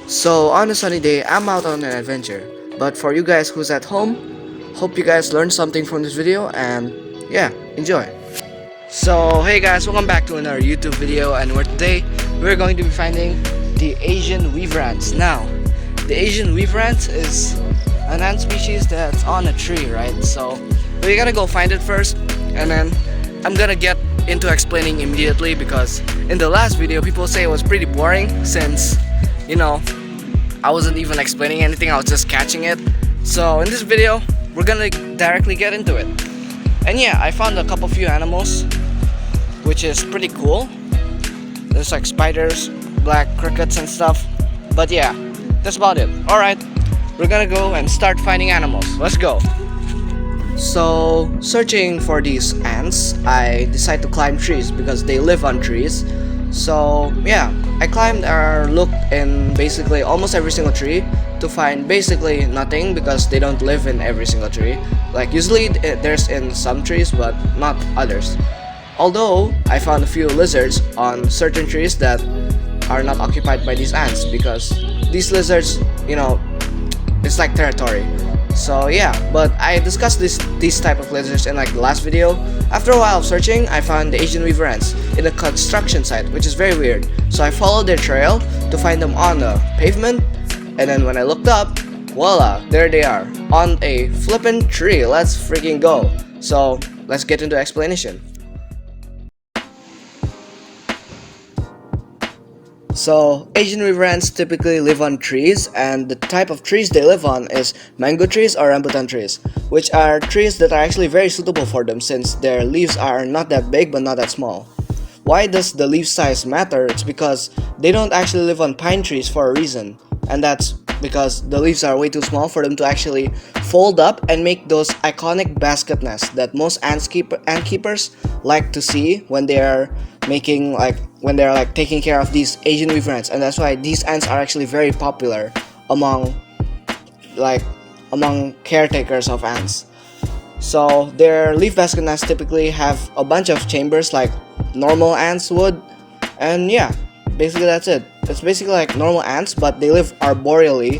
So on a sunny day, I'm out on an adventure. But for you guys who's at home, hope you guys learned something from this video and yeah, enjoy. So hey guys, welcome back to another YouTube video, and today we're going to be finding the Asian weaver ants. Now, the Asian weaver ant is an ant species that's on a tree, right? So we're gonna go find it first, and then I'm gonna get into explaining immediately because in the last video people say it was pretty boring since, you know, I wasn't even explaining anything, I was just catching it. So in this video, we're gonna directly get into it. And yeah, I found a couple few animals, which is pretty cool. There's like spiders, black crickets and stuff. But yeah, that's about it. Alright, we're gonna go and start finding animals. Let's go. So, searching for these ants, I decided to climb trees because they live on trees. So, yeah, I climbed or looked in basically almost every single tree to find basically nothing because they don't live in every single tree. Like, usually there's in some trees, but not others. Although, I found a few lizards on certain trees that are not occupied by these ants because these lizards, it's like territory. So yeah, but I discussed these type of lizards in like the last video. After a while of searching, I found the Asian weaver ants in a construction site, which is very weird. So I followed their trail to find them on the pavement, and then when I looked up, voila, there they are on a flippin' tree. Let's freaking go. So let's get into explanation. So, Asian weaver ants typically live on trees, and the type of trees they live on is mango trees or rambutan trees, which are trees that are actually very suitable for them since their leaves are not that big but not that small. Why does the leaf size matter? It's because they don't actually live on pine trees for a reason, and that's because the leaves are way too small for them to actually fold up and make those iconic basket nests that most ant keepers like to see when they're taking care of these Asian weaver ants. And that's why these ants are actually very popular among caretakers of ants. So their leaf basket nests typically have a bunch of chambers like normal ants would, and yeah, basically that's it. It's basically like normal ants, but they live arboreally,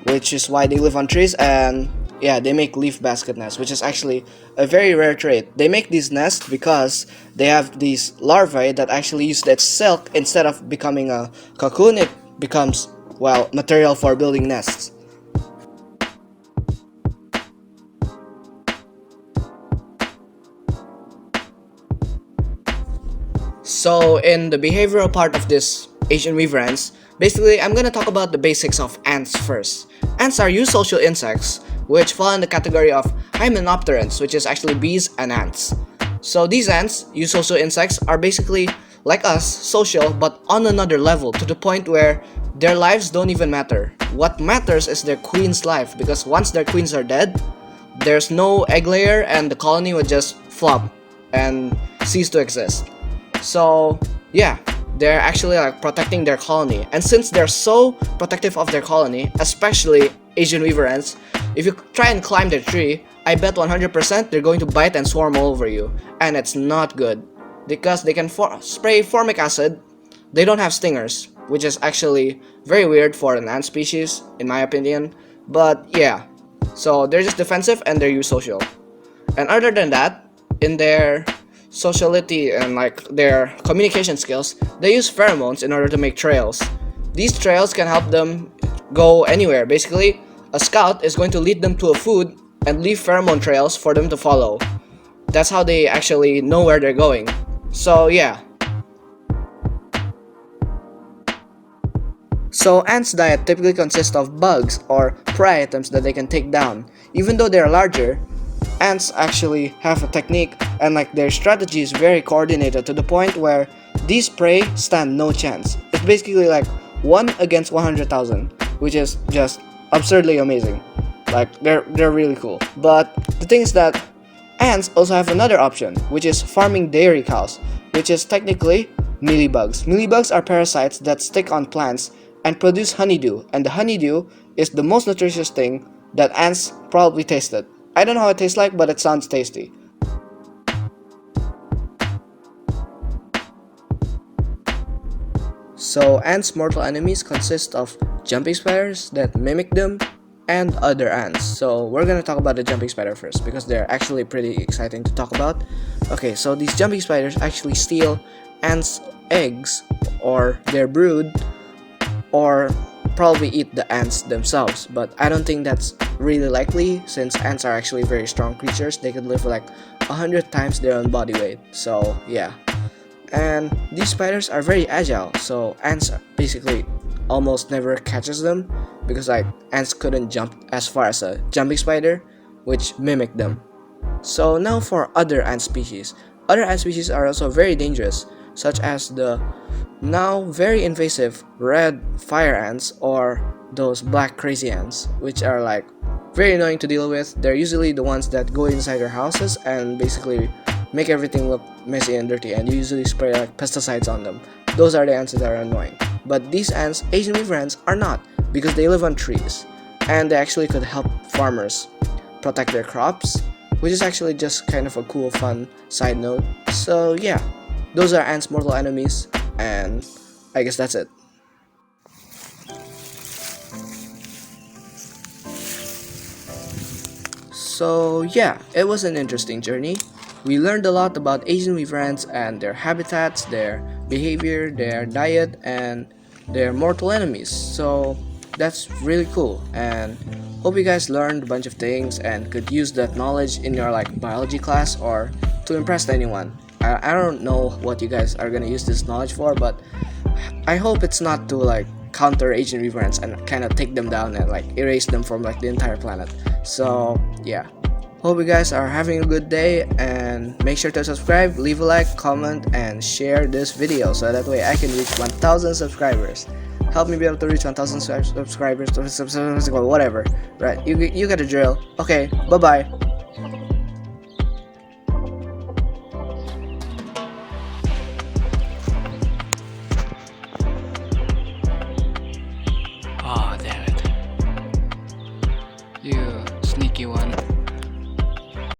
which is why they live on trees, and yeah, they make leaf basket nests, which is actually a very rare trait. They make these nests because they have these larvae that actually use that silk. Instead of becoming a cocoon, it becomes, well, material for building nests. So in the behavioral part of this Asian weaver ants, basically I'm gonna talk about the basics of ants first. Ants are eusocial insects, which fall in the category of hymenopterans, which is actually bees and ants. So these ants, eusocial insects, are basically like us, social, but on another level, to the point where their lives don't even matter. What matters is their queen's life, because once their queens are dead, there's no egg layer and the colony would just flop and cease to exist. So yeah, they're actually like protecting their colony, and since they're so protective of their colony, especially Asian weaver ants, if you try and climb their tree, I bet 100% they're going to bite and swarm all over you, and it's not good because they can spray formic acid. They don't have stingers, which is actually very weird for an ant species in my opinion, but yeah, so they're just defensive and they're eusocial. And other than that, in their sociality and like their communication skills, they use pheromones in order to make trails. These trails can help them go anywhere. Basically, a scout is going to lead them to a food and leave pheromone trails for them to follow. That's how they actually know where they're going. So yeah. So ants' diet typically consists of bugs or prey items that they can take down. Even though they're larger, ants actually have a technique, and like their strategy is very coordinated to the point where these prey stand no chance. It's basically like 1 against 100,000, which is just absurdly amazing. Like they're really cool. But the thing is that ants also have another option, which is farming dairy cows, which is technically mealybugs. Mealybugs are parasites that stick on plants and produce honeydew, and the honeydew is the most nutritious thing that ants probably tasted. I don't know how it tastes like, but it sounds tasty. So ants' mortal enemies consist of jumping spiders that mimic them and other ants. So we're gonna talk about the jumping spider first because they're actually pretty exciting to talk about. Okay, so these jumping spiders actually steal ants' eggs or their brood, or probably eat the ants themselves, but I don't think that's really likely since ants are actually very strong creatures. They could live like 100 times their own body weight. So yeah, and these spiders are very agile, so ants basically almost never catches them because like ants couldn't jump as far as a jumping spider, which mimic them. So now for other ant species. Other ant species are also very dangerous, such as the now very invasive red fire ants or those black crazy ants, which are like very annoying to deal with. They're usually the ones that go inside your houses and basically make everything look messy and dirty, and you usually spray like pesticides on them. Those are the ants that are annoying. But these ants, Asian weaver ants, are not because they live on trees and they actually could help farmers protect their crops, which is actually just kind of a cool, fun side note. So yeah, those are ants' mortal enemies, and I guess that's it. So yeah, it was an interesting journey. We learned a lot about Asian weaver ants and their habitats, their behavior, their diet, and their mortal enemies. So that's really cool, and hope you guys learned a bunch of things and could use that knowledge in your like biology class or to impress anyone. I don't know what you guys are gonna use this knowledge for, but I hope it's not to like counter Asian weaver ants and kind of take them down and like erase them from like the entire planet. So yeah, hope you guys are having a good day, and make sure to subscribe, leave a like, comment, and share this video so that way I can reach 1,000 subscribers. Help me be able to reach 1,000 subscribers, whatever. Right? You get a drill. Okay, bye bye. Ah, there.